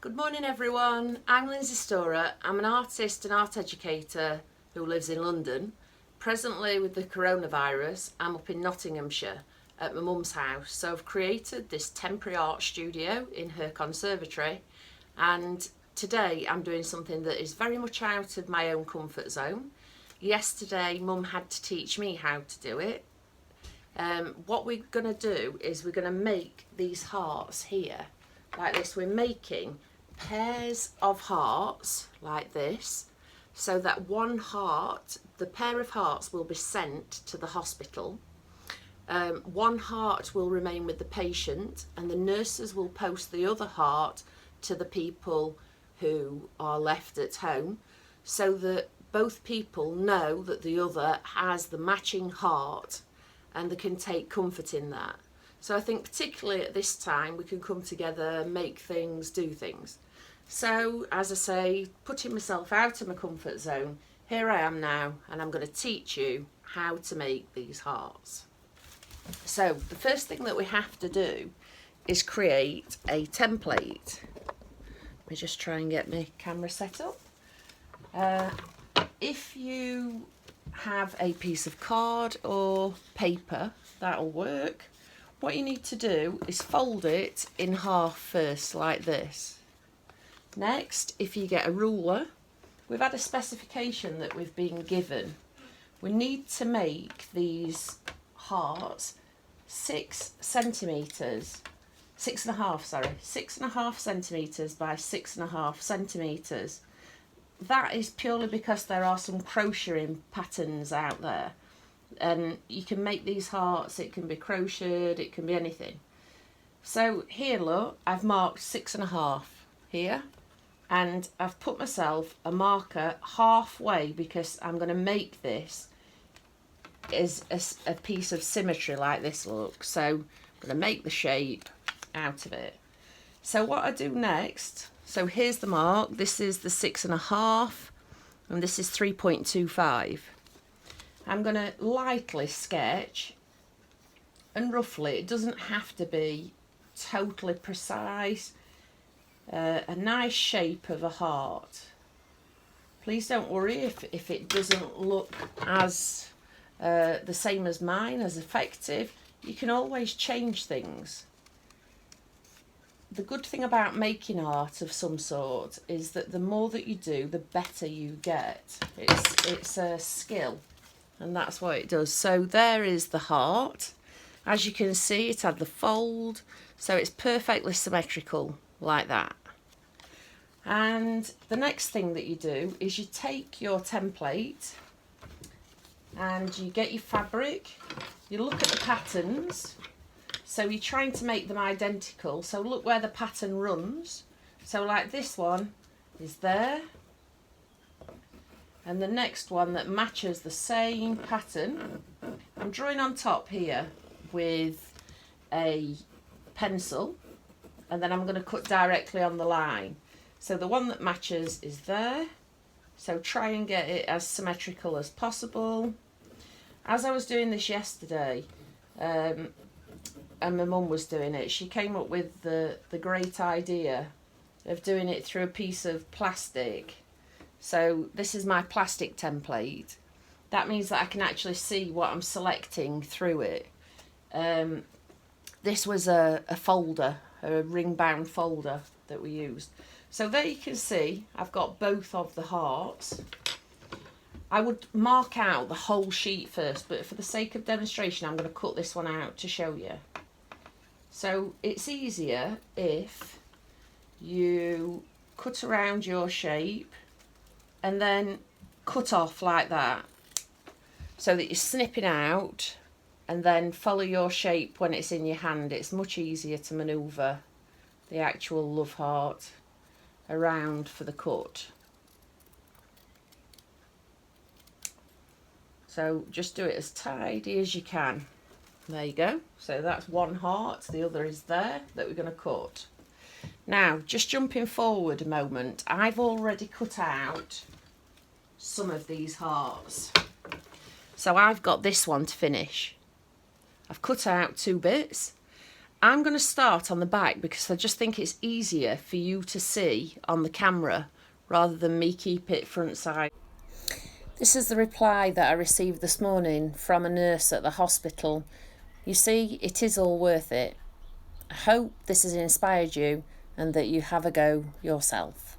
Good morning everyone, I'm Lindsay Storer. I'm an artist and art educator who lives in London. Presently with the coronavirus, I'm up in Nottinghamshire at my mum's house. So I've created this temporary art studio in her conservatory, and today I'm doing something that is very much out of my own comfort zone. Yesterday mum had to teach me how to do it. What we're going to do is we're going to make these hearts here like this. We're making pairs of hearts like this, so that one heart, the pair of hearts, will be sent to the hospital. One heart will remain with the patient, and the nurses will post the other heart to the people who are left at home, so that both people know that the other has the matching heart and they can take comfort in that. So I think particularly at this time we can come together, make things, do things. So as I say, putting myself out of my comfort zone, here I am now, and I'm going to teach you how to make these hearts. So the first thing that we have to do is create a template. Let me just try and get my camera set up. If you have a piece of card or paper, that'll work. What you need to do is fold it in half first, like this. Next, if you get a ruler, we've had a specification that we've been given. We need to make these hearts 6 centimetres, 6.5 centimetres by 6.5 centimetres. That is purely because there are some crocheting patterns out there, and you can make these hearts, it can be crocheted, it can be anything. So here, look, I've marked 6.5 here, and I've put myself a marker halfway because I'm going to make this as a piece of symmetry like this, look. So I'm going to make the shape out of it. So what I do next, so here's the mark, this is the 6.5 and this is 3.25. I'm going to lightly sketch, and roughly, it doesn't have to be totally precise, a nice shape of a heart. Please don't worry if it doesn't look as the same as mine, as effective. You can always change things. The good thing about making art of some sort is that the more that you do, the better you get. It's a skill, and that's what it does. So there is the heart. As you can see, it had the fold, so it's perfectly symmetrical like that. And the next thing that you do is you take your template and you get your fabric, you look at the patterns, so you're trying to make them identical. So look where the pattern runs. So like this one is there, and the next one that matches the same pattern, I'm drawing on top here with a pencil, and then I'm going to cut directly on the line. So the one that matches is there, so try and get it as symmetrical as possible. As I was doing this yesterday, and my mum was doing it, she came up with the great idea of doing it through a piece of plastic. So this is my plastic template. That means that I can actually see what I'm selecting through it. This was a folder, a ring-bound folder that we used. So there you can see I've got both of the hearts. I would mark out the whole sheet first, but for the sake of demonstration I'm going to cut this one out to show you. So it's easier if you cut around your shape and then cut off like that, so that you're snipping out, and then follow your shape when it's in your hand. It's much easier to manoeuvre the actual love heart around for the cut. So just do it as tidy as you can. There you go. So that's one heart, the other is there that we're going to cut. Now just jumping forward a moment, I've already cut out some of these hearts. So I've got this one to finish. I've cut out 2 bits, I'm going to start on the back because I just think it's easier for you to see on the camera rather than me keep it front side. This is the reply that I received this morning from a nurse at the hospital. You see, it is all worth it. I hope this has inspired you and that you have a go yourself.